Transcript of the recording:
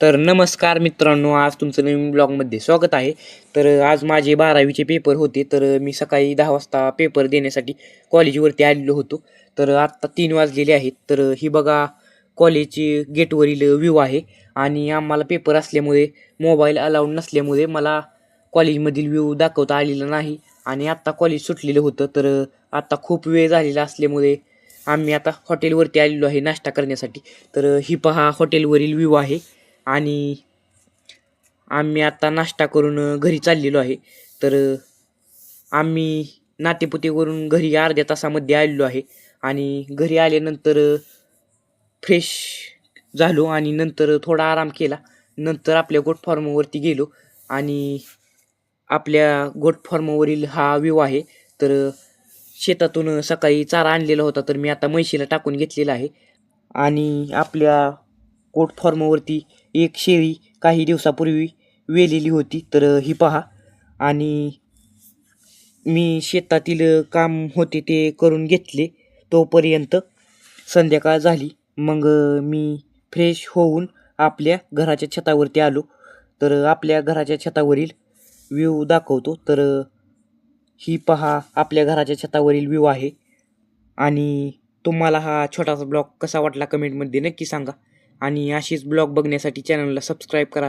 तर नमस्कार मित्रांनो, आज तुमचं नवीन ब्लॉगमध्ये स्वागत आहे. तर आज माझे 12वीचे पेपर होते. तर मी सकाळी 10 वाजता पेपर देण्यासाठी कॉलेजवरती आलेलो होतो. तर आत्ता 3 वाजलेले आहेत. तर ही बघा कॉलेजची गेटवरील व्ह्यू आहे आणि आम्हाला पेपर असल्यामुळे मोबाईल अलाउड नसल्यामुळे मला कॉलेजमधील व्ह्यू दाखवता आलेला नाही आणि आत्ता कॉलेज सुटलेलं होतं. तर आत्ता खूप वेळ झालेला असल्यामुळे आम्ही आता हॉटेलवरती आलेलो आहे नाश्ता करण्यासाठी. तर ही पहा हॉटेलवरील व्ह्यू आहे. आणि आम्ही आता नाश्ता करून घरी चाललेलो आहे. तर आम्ही नातेपुतेवरून घरी अर्ध्या तासामध्ये आलेलो आहे आणि घरी आल्यानंतर फ्रेश झालो आणि नंतर थोडा आराम केला. नंतर आपल्या गोट फॉर्मवरती गेलो आणि आपल्या गोट फॉर्मवरील हा व्ह्यू आहे. तर शेतातून सकाळी चारा आणलेला होता, तर मी आता म्हशीला टाकून घेतलेला आहे आणि आपल्या गोट फॉर्मवरती एक शेळी काही दिवसापूर्वी वेलेली होती. तर ही पहा आणि मी शेतातील काम होते ते करून घेतले. तोपर्यंत संध्याकाळ झाली. मग मी फ्रेश होऊन आपल्या घराच्या छतावरती आलो. तर आपल्या घराच्या छतावरील व्ह्यू दाखवतो. तर ही पहा आपल्या घराच्या छतावरील व्ह्यू आहे आणि तुम्हाला हा छोटासा ब्लॉग कसा वाटला कमेंटमध्ये नक्की सांगा आणि अशीच ब्लॉग बघण्यासाठी चॅनलला सबस्क्राईब करा.